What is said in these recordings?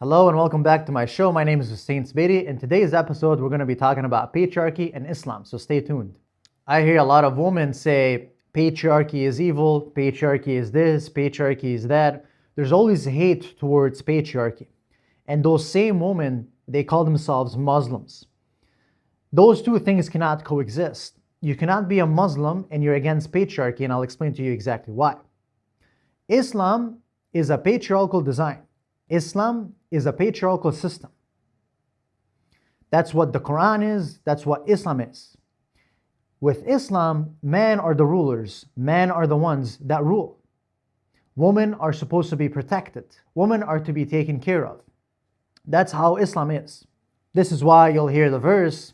Hello and welcome back to my show. My name is Hussein Sbeiti. In today's episode, we're going to be talking about patriarchy and Islam, so stay tuned. I hear a lot of women say patriarchy is evil, patriarchy is this, patriarchy is that. There's always hate towards patriarchy. And those same women, they call themselves Muslims. Those two things cannot coexist. You cannot be a Muslim and you're against patriarchy, and I'll explain to you exactly why. Islam is a patriarchal design. Islam is a patriarchal system. That's what the Quran is, that's what Islam is. With Islam, men are the rulers, men are the ones that rule. Women are supposed to be protected, women are to be taken care of. That's how Islam is. This is why you'll hear the verse,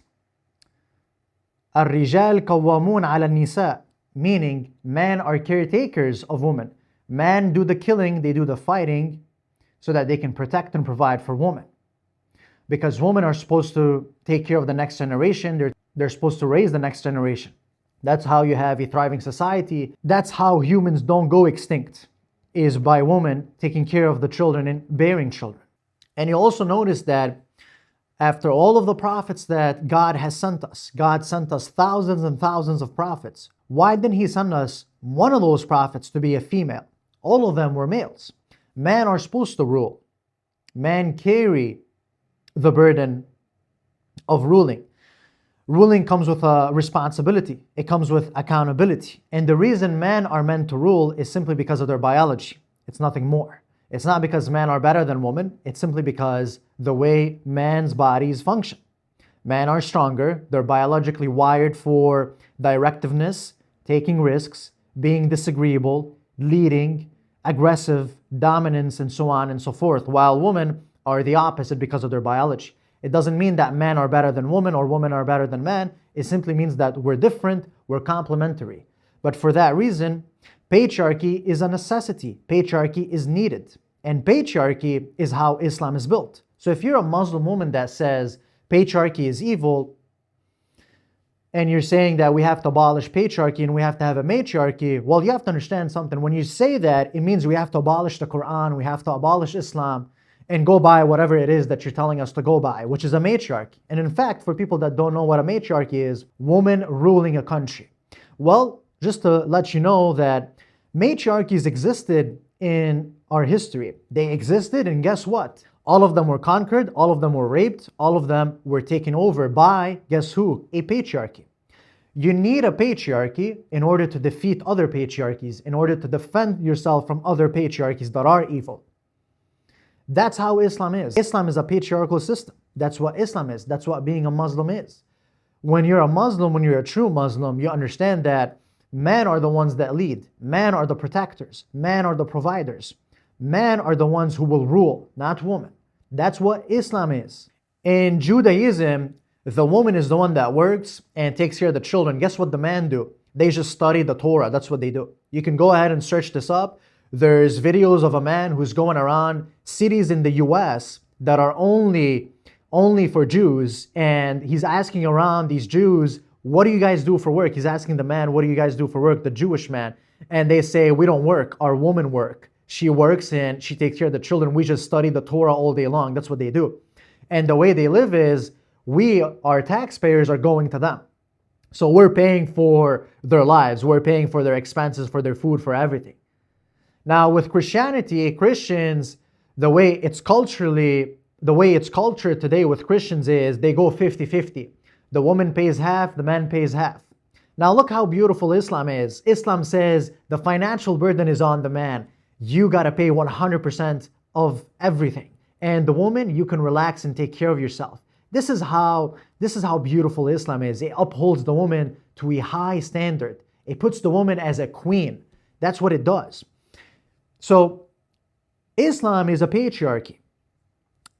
الرجال قوامون على النساء, meaning men are caretakers of women. Men do the killing, they do the fighting, so that they can protect and provide for women. Because women are supposed to take care of the next generation, they're supposed to raise the next generation. That's how you have a thriving society. That's how humans don't go extinct, is by women taking care of the children and bearing children. And you also notice that after all of the prophets that God has sent us, God sent us thousands and thousands of prophets. Why didn't He send us one of those prophets to be a female? All of them were males. Men are supposed to rule. Men carry the burden of ruling. Ruling comes with a responsibility. It comes with accountability. And the reason men are meant to rule is simply because of their biology. It's nothing more. It's not because men are better than women. It's simply because the way men's bodies function. Men are stronger. They're biologically wired for directiveness, taking risks, being disagreeable, leading, aggressive, dominance, and so on and so forth, while women are the opposite because of their biology. It doesn't mean that men are better than women or women are better than men. It simply means that we're different, we're complementary. But for that reason, patriarchy is a necessity. Patriarchy is needed. And patriarchy is how Islam is built. So if you're a Muslim woman that says patriarchy is evil, and you're saying that we have to abolish patriarchy and we have to have a matriarchy, well, you have to understand something. When you say that, it means we have to abolish the Quran, we have to abolish Islam, and go by whatever it is that you're telling us to go by, which is a matriarchy. And in fact, for people that don't know what a matriarchy is, woman ruling a country. Well, just to let you know that matriarchies existed in our history. They existed, and guess what? All of them were conquered, all of them were raped, all of them were taken over by, guess who? A patriarchy. You need a patriarchy in order to defeat other patriarchies, in order to defend yourself from other patriarchies that are evil. That's how Islam is. Islam is a patriarchal system. That's what Islam is. That's what being a Muslim is. When you're a Muslim, when you're a true Muslim, you understand that men are the ones that lead. Men are the protectors. Men are the providers. Men are the ones who will rule, not women. That's what Islam is. In Judaism, the woman is the one that works and takes care of the children. Guess what the men do? They just study the Torah. That's what they do. You can go ahead and search this up. There's videos of a man who's going around cities in the US that are only for Jews, and he's asking around these Jews, what do you guys do for work? He's asking the man, what do you guys do for work? The Jewish man. And they say, we don't work. Our women work. She works and she takes care of the children. We just study the Torah all day long. That's what they do. And the way they live is, we, our taxpayers, are going to them. So we're paying for their lives. We're paying for their expenses, for their food, for everything. Now with Christianity, Christians, the way it's cultured today with Christians is they go 50-50. The woman pays half, the man pays half. Now look how beautiful Islam is. Islam says the financial burden is on the man. You got to pay 100% of everything. And the woman, you can relax and take care of yourself. This is how beautiful Islam is. It upholds the woman to a high standard. It puts the woman as a queen. That's what it does. So Islam is a patriarchy.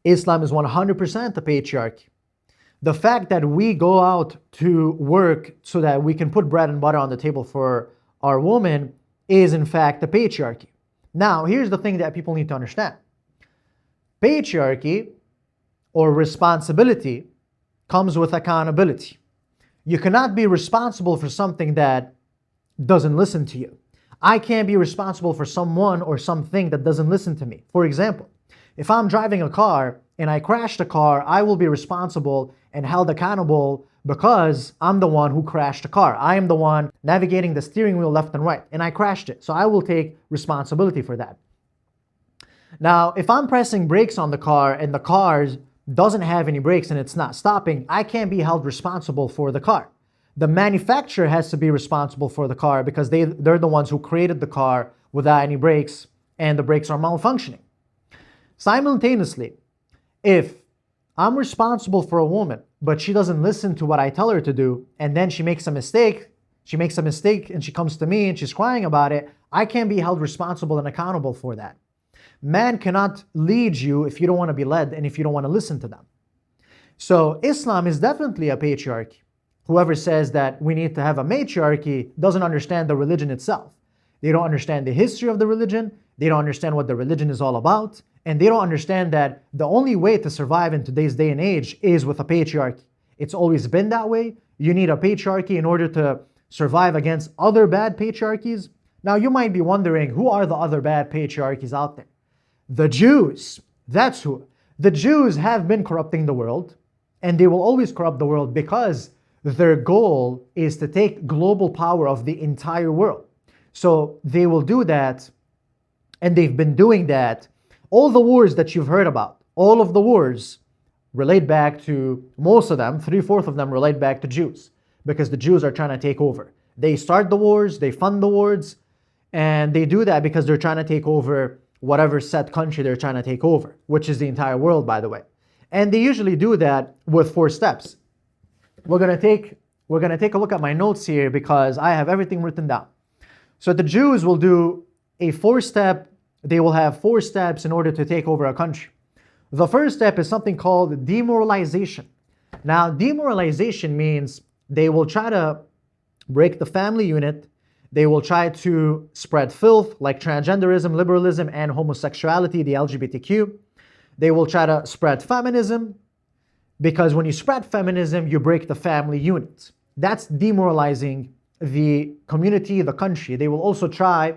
Islam is 100% a patriarchy. The fact that we go out to work so that we can put bread and butter on the table for our woman is in fact a patriarchy. Now, here's the thing that people need to understand. Patriarchy or responsibility comes with accountability. You cannot be responsible for something that doesn't listen to you. I can't be responsible for someone or something that doesn't listen to me. For example, If I'm driving a car and I crash the car, I will be responsible and held accountable because I'm the one who crashed the car. I am the one navigating the steering wheel left and right, and I crashed it. So I will take responsibility for that. Now, if I'm pressing brakes on the car and the car doesn't have any brakes and it's not stopping, I can't be held responsible for the car. The manufacturer has to be responsible for the car because they're the ones who created the car without any brakes, and the brakes are malfunctioning. Simultaneously, if I'm responsible for a woman, but she doesn't listen to what I tell her to do, and then she makes a mistake and she comes to me and she's crying about it, I can't be held responsible and accountable for that. Man cannot lead you if you don't want to be led and if you don't want to listen to them. So Islam is definitely a patriarchy. Whoever says that we need to have a matriarchy doesn't understand the religion itself. They don't understand the history of the religion. They don't understand what the religion is all about. And they don't understand that the only way to survive in today's day and age is with a patriarchy. It's always been that way. You need a patriarchy in order to survive against other bad patriarchies. Now you might be wondering, who are the other bad patriarchies out there? The Jews. That's who. The Jews have been corrupting the world, and they will always corrupt the world because their goal is to take global power of the entire world. So they will do that, and they've been doing that. All the wars that you've heard about, all of the wars relate back to, most of them, 3/4 of them relate back to Jews, because the Jews are trying to take over. They start the wars, they fund the wars, and they do that because they're trying to take over whatever set country they're trying to take over, which is the entire world, by the way. And they usually do that with 4 steps. We're gonna take a look at my notes here because I have everything written down. So the Jews will do a 4-step, they will have 4 steps in order to take over a country. The first step is something called demoralization. Now, demoralization means they will try to break the family unit. They will try to spread filth like transgenderism, liberalism, and homosexuality, the LGBTQ. They will try to spread feminism, because when you spread feminism, you break the family unit. That's demoralizing the community, the country. They will also try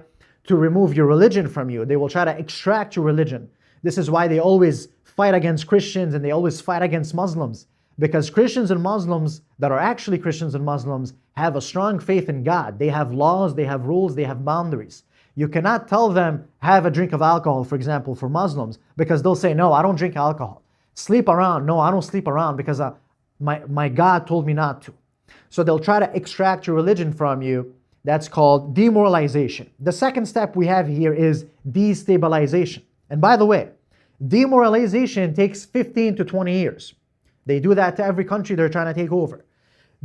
to remove your religion from you. They will try to extract your religion. This is why they always fight against Christians and they always fight against Muslims. Because Christians and Muslims that are actually Christians and Muslims have a strong faith in God. They have laws, they have rules, they have boundaries. You cannot tell them, have a drink of alcohol, for example, for Muslims, because they'll say, no, I don't drink alcohol. Sleep around, no, I don't sleep around because my God told me not to. So they'll try to extract your religion from you. That's called demoralization. The second step we have here is destabilization. And by the way, demoralization takes 15 to 20 years. They do that to every country they're trying to take over.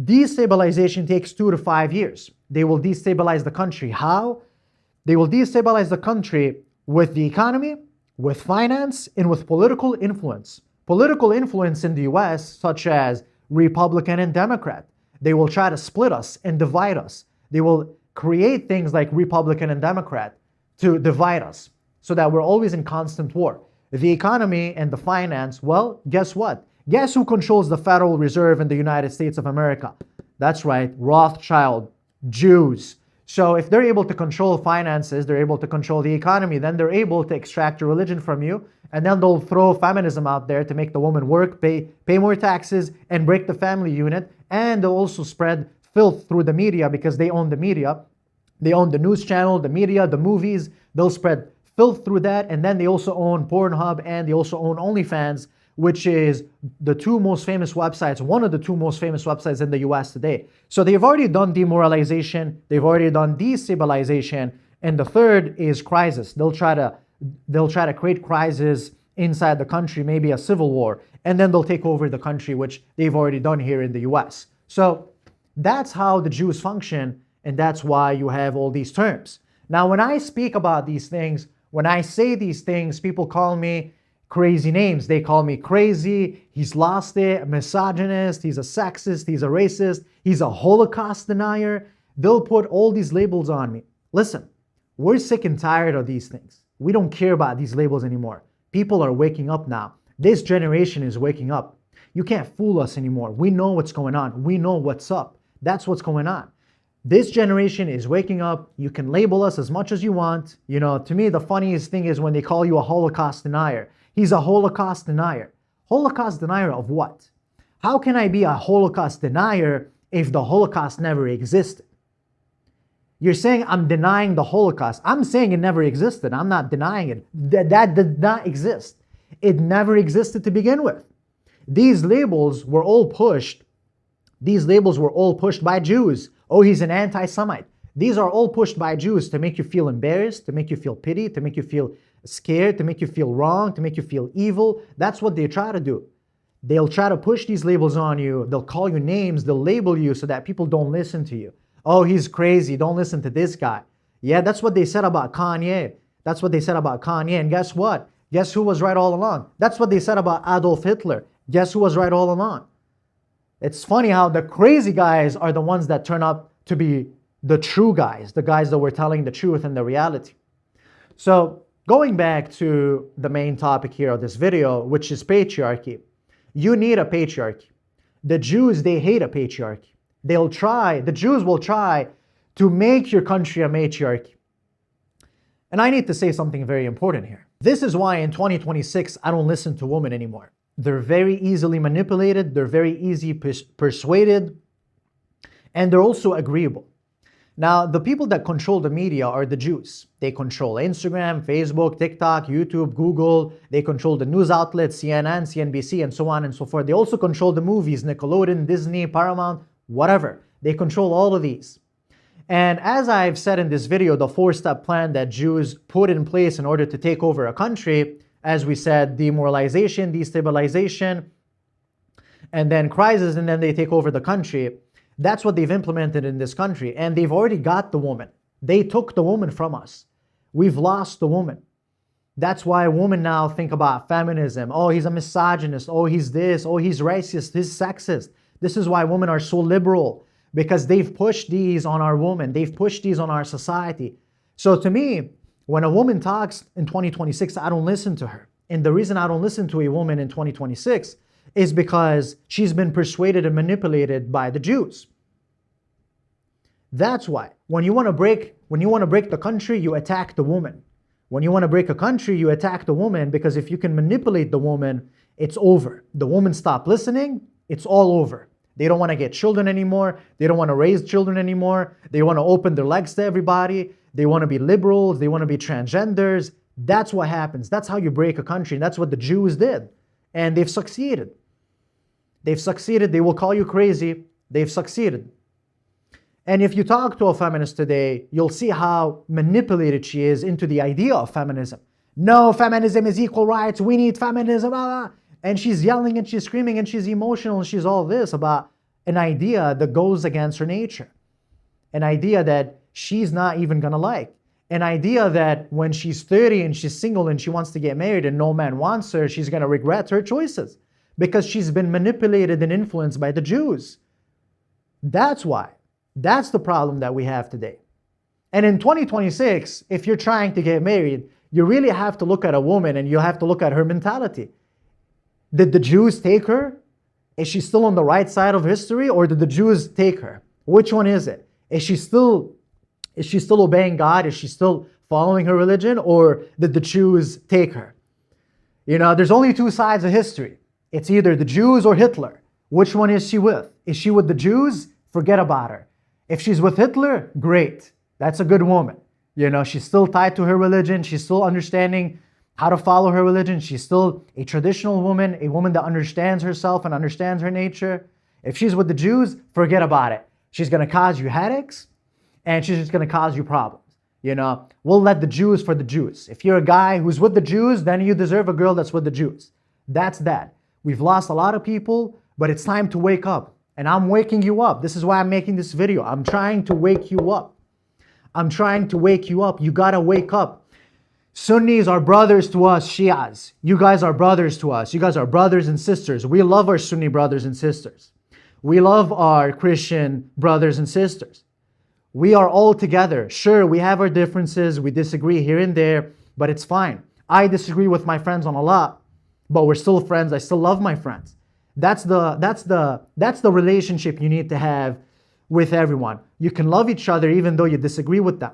Destabilization takes 2 to 5 years. They will destabilize the country. How? They will destabilize the country with the economy, with finance, and with political influence. Political influence in the US, such as Republican and Democrat. They will try to split us and divide us. They will create things like Republican and Democrat to divide us so that we're always in constant war. The economy and the finance, well, guess what? Guess who controls the Federal Reserve in the United States of America? That's right, Rothschild, Jews. So if they're able to control finances, they're able to control the economy, then they're able to extract your religion from you, and then they'll throw feminism out there to make the woman work, pay more taxes, and break the family unit, and they'll also spread filth through the media because they own the media. They own the news channel, the media, the movies. They'll spread filth through that, and then they also own Pornhub, and they also own OnlyFans, which is the 2 most famous websites, one of the 2 most famous websites in the US today. So they've already done demoralization, they've already done destabilization, and the third is crisis. They'll try to create crisis inside the country, maybe a civil war, and then they'll take over the country, which they've already done here in the US. So that's how the Jews function, and that's why you have all these terms. Now, when I speak about these things, when I say these things, people call me crazy names. They call me crazy, he's lost it, a misogynist, he's a sexist, he's a racist, he's a Holocaust denier. They'll put all these labels on me. Listen, we're sick and tired of these things. We don't care about these labels anymore. People are waking up now. This generation is waking up. You can't fool us anymore. We know what's going on. We know what's up. That's what's going on. This generation is waking up. You can label us as much as you want. You know, to me, the funniest thing is when they call you a Holocaust denier. He's a Holocaust denier. Holocaust denier of what? How can I be a Holocaust denier if the Holocaust never existed? You're saying I'm denying the Holocaust. I'm saying it never existed. I'm not denying it. That did not exist. It never existed to begin with. These labels were all pushed. These labels were all pushed by Jews. Oh, he's an anti-Semite. These are all pushed by Jews to make you feel embarrassed, to make you feel pity, to make you feel scared, to make you feel wrong, to make you feel evil. That's what they try to do. They'll try to push these labels on you. They'll call you names. They'll label you so that people don't listen to you. Oh, he's crazy. Don't listen to this guy. Yeah, that's what they said about Kanye. That's what they said about Kanye. And guess what? Guess who was right all along? That's what they said about Adolf Hitler. Guess who was right all along? It's funny how the crazy guys are the ones that turn up to be the true guys, the guys that were telling the truth and the reality. So going back to the main topic here of this video, which is patriarchy. You need a patriarchy. The Jews, they hate a patriarchy. The Jews will try to make your country a matriarchy. And I need to say something very important here. This is why in 2026, I don't listen to women anymore. They're very easily manipulated. They're very easy persuaded. And they're also agreeable. Now, the people that control the media are the Jews. They control Instagram, Facebook, TikTok, YouTube, Google. They control the news outlets, CNN, CNBC, and so on and so forth. They also control the movies, Nickelodeon, Disney, Paramount, whatever. They control all of these. And as I've said in this video, the 4-step plan that Jews put in place in order to take over a country, as we said, demoralization, destabilization, and then crisis, and then they take over the country. That's what they've implemented in this country. And they've already got the woman. They took the woman from us. We've lost the woman. That's why women now think about feminism. Oh, he's a misogynist. Oh, he's this. Oh, he's racist. He's sexist. This is why women are so liberal, because they've pushed these on our women. They've pushed these on our society. So to me, when a woman talks in 2026, I don't listen to her. And the reason I don't listen to a woman in 2026 is because she's been persuaded and manipulated by the Jews. That's why. When you want to break the country, you attack the woman. When you want to break a country, you attack the woman, because if you can manipulate the woman, it's over. The woman stop listening, it's all over. They don't want to get children anymore. They don't want to raise children anymore. They want to open their legs to everybody. They want to be liberals. They want to be transgenders. That's what happens. That's how you break a country. And that's what the Jews did. And they've succeeded. They've succeeded. They will call you crazy. They've succeeded. And if you talk to a feminist today, you'll see how manipulated she is into the idea of feminism. No, feminism is equal rights. We need feminism. And she's yelling and she's screaming and she's emotional and she's all this about an idea that goes against her nature. An idea that she's not even going to like. An idea that when she's 30 and she's single and she wants to get married and no man wants her, she's going to regret her choices because she's been manipulated and influenced by the Jews. That's why. That's the problem that we have today. And in 2026, if you're trying to get married, you really have to look at a woman and you have to look at her mentality. Did the Jews take her? Is she still on the right side of history, or did the Jews take her? Which one is it? Is she still obeying God? Is she still following her religion, or did the Jews take her? You know, there's only two sides of history. It's either the Jews or Hitler. Which one is she with? Is she with the Jews? Forget about her. If she's with Hitler, great. That's a good woman. You know, she's still tied to her religion. She's still understanding how to follow her religion. She's still a traditional woman, a woman that understands herself and understands her nature. If she's with the Jews, forget about it. She's going to cause you headaches and she's just going to cause you problems. You know, we'll let the Jews for the Jews. If you're a guy who's with the Jews, then you deserve a girl that's with the Jews. That's that. We've lost a lot of people, but it's time to wake up. And I'm waking you up. This is why I'm making this video. I'm trying to wake you up. I'm trying to wake you up. You got to wake up. Sunnis are brothers to us, Shias. You guys are brothers to us. You guys are brothers and sisters. We love our Sunni brothers and sisters. We love our Christian brothers and sisters. We are all together. Sure, we have our differences. We disagree here and there, but it's fine. I disagree with my friends on a lot, but we're still friends. I still love my friends. That's the relationship you need to have with everyone. You can love each other even though you disagree with them.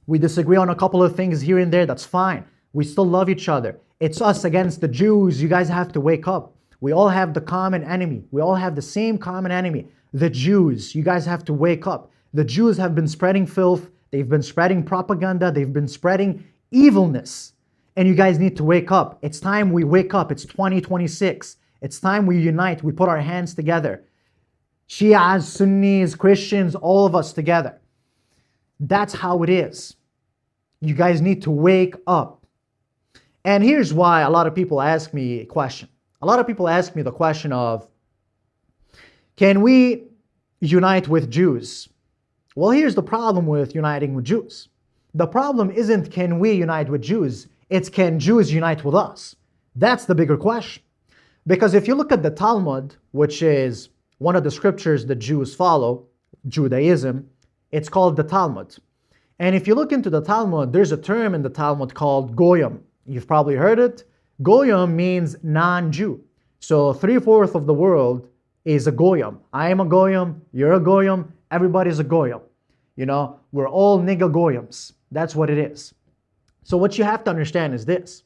We disagree on a couple of things here and there, that's fine. We still love each other. It's us against the Jews. You guys have to wake up. We all have the common enemy. We all have the same common enemy, the Jews. You guys have to wake up. The Jews have been spreading filth. They've been spreading propaganda. They've been spreading evilness. And you guys need to wake up. It's time we wake up. It's 2026. It's time we unite. We put our hands together. Shias, Sunnis, Christians, all of us together. That's how it is. You guys need to wake up. And here's why a lot of people ask me a question. A lot of people ask me the question of, can we unite with Jews? Well, here's the problem with uniting with Jews. The problem isn't can we unite with Jews, it's can Jews unite with us? That's the bigger question. Because if you look at the Talmud, which is one of the scriptures that Jews follow, Judaism, it's called the Talmud. And if you look into the Talmud, there's a term in the Talmud called goyim. You've probably heard it. Goyim means non-Jew. So 3/4 of the world is a goyim. I am a goyim, you're a goyim, everybody's a goyim. You know, we're all nigga goyims. That's what it is. So what you have to understand is this.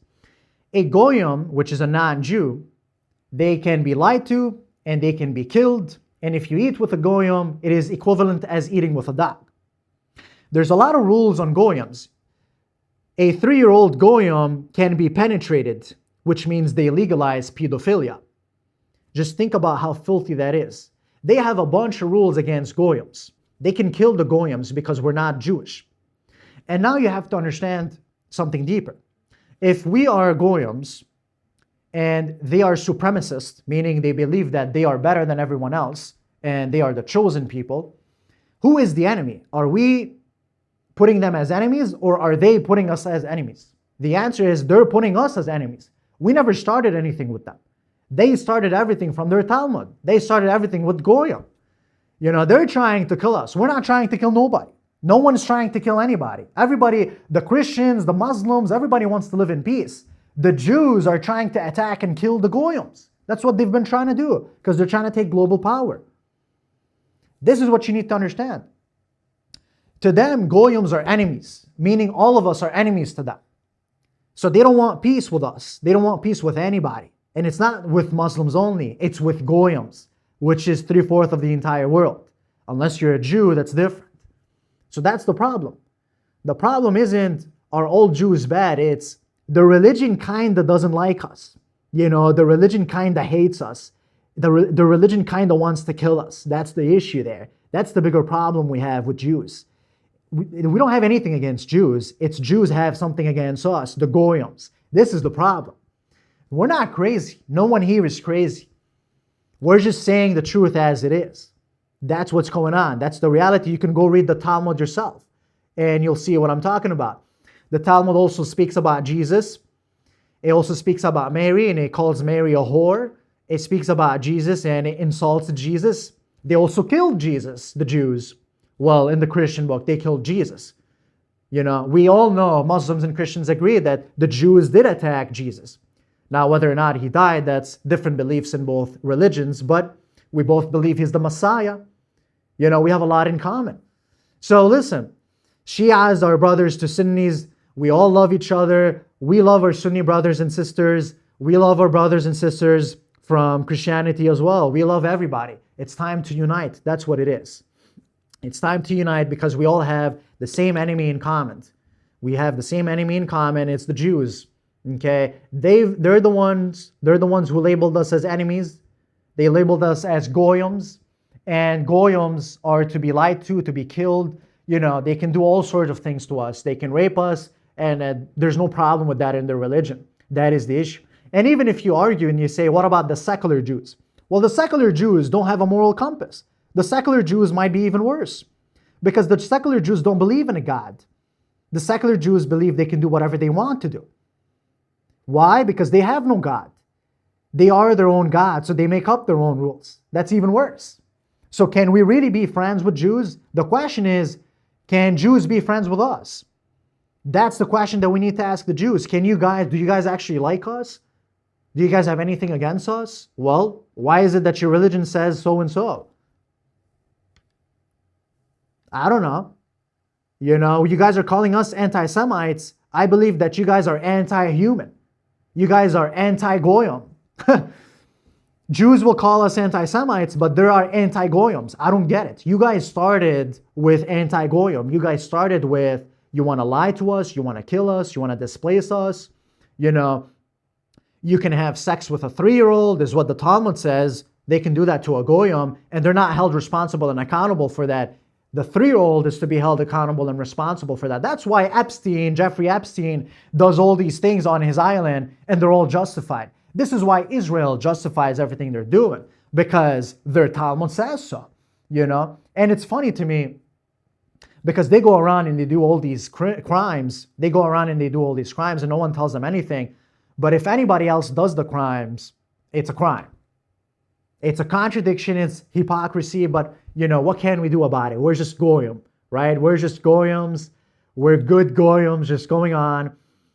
A goyim, which is a non-Jew, they can be lied to and they can be killed. And if you eat with a goyim, it is equivalent as eating with a dog. There's a lot of rules on goyims. A 3-year-old goyim can be penetrated, which means they legalize pedophilia. Just think about how filthy that is. They have a bunch of rules against goyims. They can kill the goyims because we're not Jewish. And now you have to understand something deeper. If we are goyims and they are supremacists, meaning they believe that they are better than everyone else and they are the chosen people, who is the enemy? Are we putting them as enemies or are they putting us as enemies? The answer is they're putting us as enemies. We never started anything with them. They started everything from their Talmud. They started everything with goyim. You know, they're trying to kill us. We're not trying to kill nobody. No one's trying to kill anybody. Everybody, the Christians, the Muslims, everybody wants to live in peace. The Jews are trying to attack and kill the goyims. That's what they've been trying to do because they're trying to take global power. This is what you need to understand. To them, goyims are enemies, meaning all of us are enemies to them. So they don't want peace with us. They don't want peace with anybody. And it's not with Muslims only. It's with goyims, which is 3/4 of the entire world. Unless you're a Jew, that's different. So that's the problem. The problem isn't are all Jews bad? It's the religion kinda doesn't like us. You know, the religion kinda hates us. The religion kinda wants to kill us. That's the issue there. That's the bigger problem we have with Jews. We don't have anything against Jews. It's Jews have something against us, the goyims. This is the problem. We're not crazy. No one here is crazy. We're just saying the truth as it is. That's what's going on. That's the reality. You can go read the Talmud yourself and you'll see what I'm talking about. The Talmud also speaks about Jesus. It also speaks about Mary and it calls Mary a whore. It speaks about Jesus and it insults Jesus. They also killed Jesus, the Jews. Well, in the Christian book, they killed Jesus. You know, we all know, Muslims and Christians agree that the Jews did attack Jesus. Now, whether or not he died, that's different beliefs in both religions, but we both believe he's the Messiah. You know, we have a lot in common. So listen, Shias are brothers to Sunnis. We all love each other. We love our Sunni brothers and sisters. We love our brothers and sisters from Christianity as well. We love everybody. It's time to unite. That's what it is. It's time to unite because we all have the same enemy in common. We have the same enemy in common. It's the Jews. Okay, they're the ones who labeled us as enemies. They labeled us as goyims, and goyims are to be lied to be killed. You know, they can do all sorts of things to us. They can rape us, and there's no problem with that in their religion. That is the issue. And even if you argue and you say, what about the secular Jews? Well, the secular Jews don't have a moral compass. The secular Jews might be even worse because the secular Jews don't believe in a God. The secular Jews believe they can do whatever they want to do. Why? Because they have no God. They are their own God, so they make up their own rules. That's even worse. So can we really be friends with Jews? The question is, can Jews be friends with us? That's the question that we need to ask the Jews. Do you guys actually like us? Do you guys have anything against us? Well, why is it that your religion says so and so? I don't know. You know, you guys are calling us anti-Semites. I believe that you guys are anti-human. You guys are anti-goyim. Jews will call us anti-Semites, but there are anti-goyim. I don't get it. You guys started with anti-goyim. You guys started with, you want to lie to us, you want to kill us, you want to displace us. You know, you can have sex with a 3-year-old, is what the Talmud says. They can do that to a goyim, and they're not held responsible and accountable for that. The 3-year-old is to be held accountable and responsible for that. That's why Jeffrey Epstein, does all these things on his island, and they're all justified. This is why Israel justifies everything they're doing, because their Talmud says so, you know? And it's funny to me, because they go around and they do all these crimes. They go around and they do all these crimes, and no one tells them anything. But if anybody else does the crimes, it's a crime. It's a contradiction, it's hypocrisy, but you know, what can we do about it? We're just goyim, right? We're just goyims. We're good goyims just going on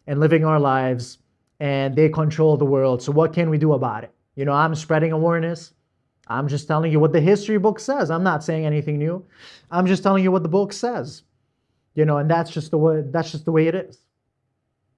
and living our lives, and they control the world. So what can we do about it? You know, I'm spreading awareness. I'm just telling you what the history book says. I'm not saying anything new. I'm just telling you what the book says. You know, and that's just the way it is.